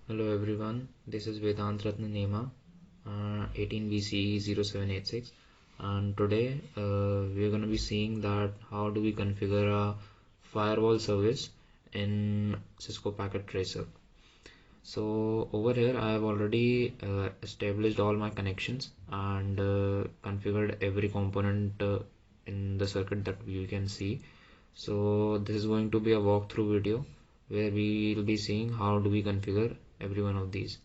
Hello everyone, this is Vedant Ratna Nema, 18 BCE 0786, and today we're going to be seeing that how do we configure a firewall service in Cisco Packet Tracer. So over here I have already established all my connections and configured every component in the circuit that you can see. So this is going to be a walkthrough video where we will be seeing how do we configure every one of these.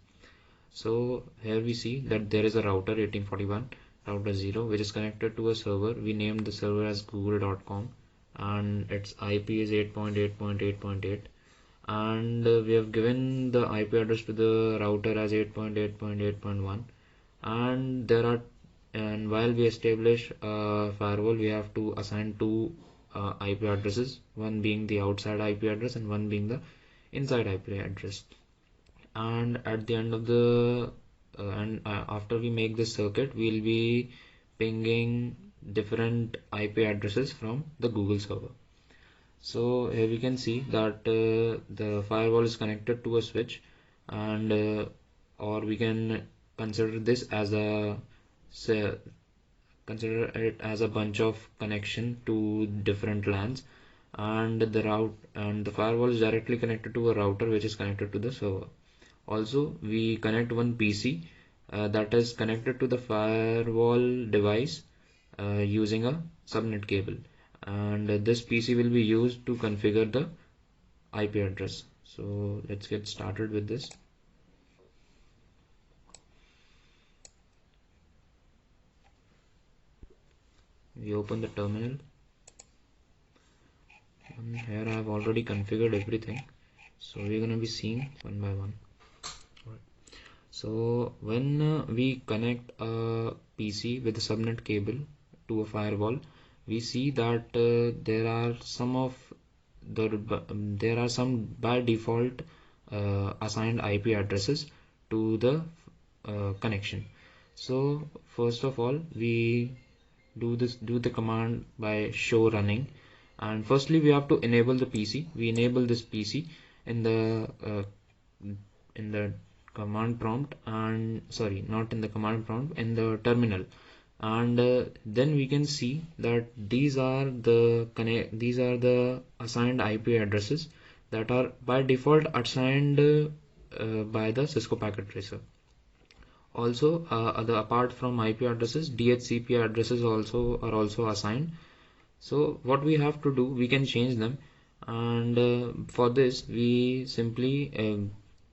So here we see that there is a router 1841 router 0 which is connected to a server. We named the server as google.com and its IP is 8.8.8.8, and we have given the IP address to the router as 8.8.8.1, and while we establish a firewall we have to assign two IP addresses, one being the outside IP address and one being the inside IP address. And at the end of the after we make this circuit, we'll be pinging different IP addresses from the Google server. So here we can see that the firewall is connected to a switch, and or we can consider this as a consider it as a bunch of connection to different LANs, and the firewall is directly connected to a router which is connected to the server. Also, we connect one PC that is connected to the firewall device using a subnet cable, and this PC will be used to configure the IP address. So let's get started with this. We open the terminal, and here I have already configured everything, so we're gonna be seeing one by one. So when we connect a PC with a subnet cable to a firewall, we see that there are some by default assigned IP addresses to the connection. So first of all, we do the command by show running, and firstly we have to enable the PC. We enable this PC in the command prompt, and sorry, not in the command prompt, in the terminal, and then we can see that these are the assigned IP addresses that are by default assigned by the Cisco Packet Tracer. Also, apart from IP addresses, DHCP addresses are also assigned. So what we have to do, we can change them, and for this we simply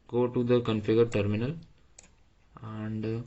go to the configure terminal, and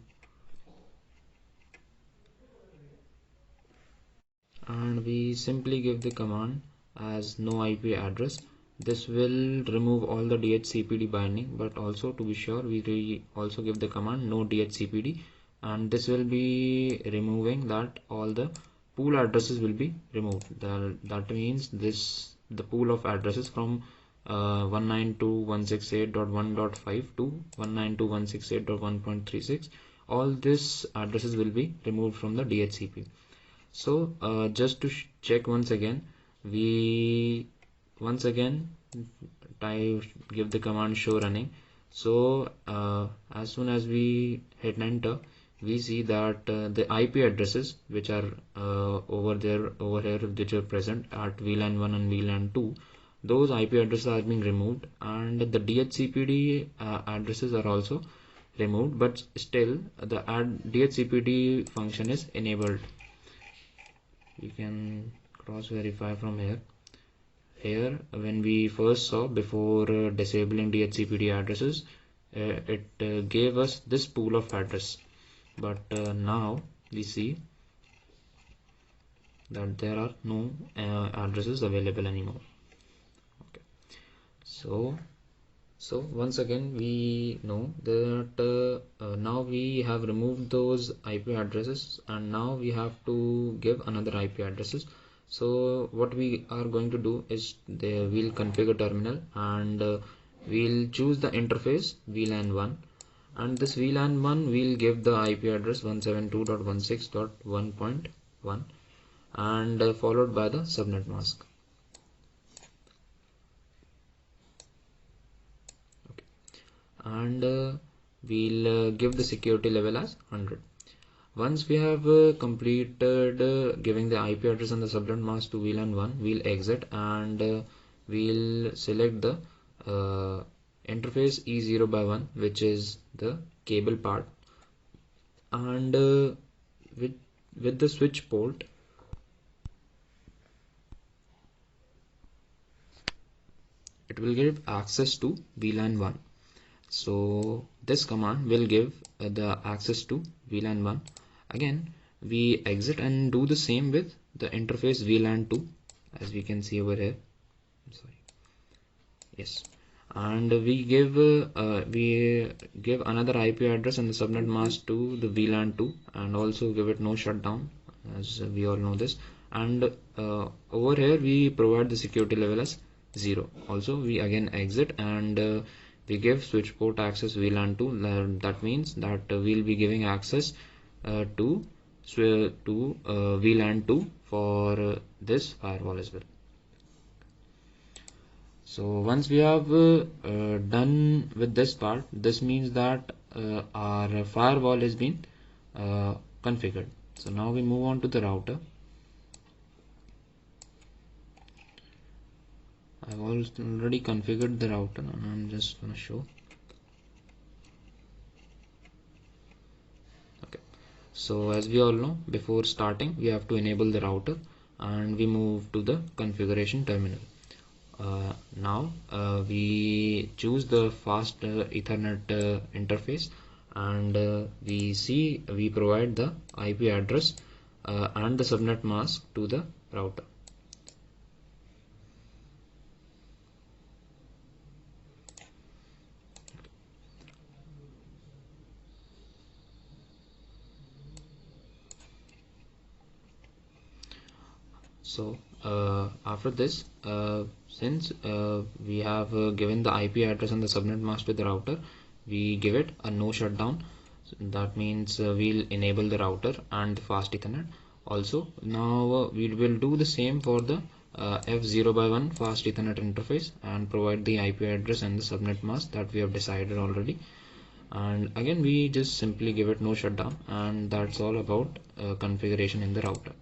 we simply give the command as no IP address. This will remove all the DHCPD binding, but also to be sure we also give the command no DHCPD, and this will be removing that all the pool addresses will be removed. That means the pool of addresses from 192.168.1.5 to 192.168.1.36, all these addresses will be removed from the DHCP. So just to check once again, we once again give the command show running. So as soon as we hit enter, we see that the IP addresses which are over here which are present at VLAN 1 and VLAN 2, those IP addresses are being removed, and the DHCPD addresses are also removed, but still the DHCPD function is enabled. You can cross verify from here. When we first saw before disabling DHCPD addresses, it gave us this pool of address, but now we see that there are no addresses available anymore. Okay. So once again we know that now we have removed those IP addresses, and now we have to give another IP addresses. So what we are going to do is we'll configure terminal, and we'll choose the interface VLAN 1, and this VLAN 1 we'll give the IP address 172.16.1.1, and followed by the subnet mask. and we'll give the security level as 100. Once we have completed giving the IP address and the subnet mask to VLAN 1, we'll exit and we'll select the interface E0 by 1, which is the cable part, and with the switch port it will give access to VLAN 1. So this command will give the access to VLAN 1. Again, we exit and do the same with the interface VLAN 2, as we can see over here. I'm sorry. Yes, and we give another IP address and the subnet mask to the VLAN 2, and also give it no shutdown, as we all know this. And over here we provide the security level as 0. Also, we again exit and we give switch port access VLAN 2. That means that we'll be giving access to VLAN 2 for this firewall as well. So once we have done with this part, this means that our firewall has been configured. So now we move on to the router. I've already configured the router and I'm just gonna show. Okay, so as we all know, before starting we have to enable the router, and we move to the configuration terminal. Now we choose the fast Ethernet interface, and we provide the IP address and the subnet mask to the router. So after this, since we have given the IP address and the subnet mask to the router, we give it a no shutdown. So that means we'll enable the router and the fast Ethernet. Also, now we will do the same for the F0 by 1 fast Ethernet interface and provide the IP address and the subnet mask that we have decided already. And again, we just simply give it no shutdown, and that's all about configuration in the router.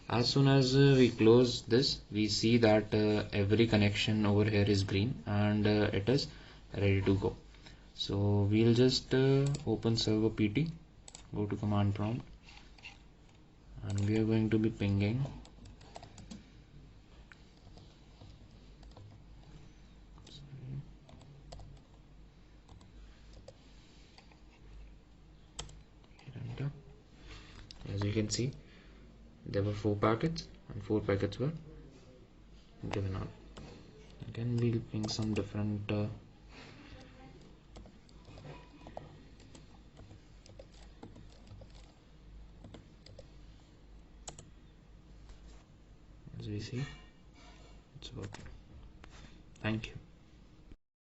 As soon as we close this, we see that every connection over here is green, and it is ready to go. So we'll just open server PT, go to command prompt, and we are going to be pinging enter. As you can see, there were 4 packets and 4 packets were given out. Again, we'll ping some different as we see it's working. Thank you.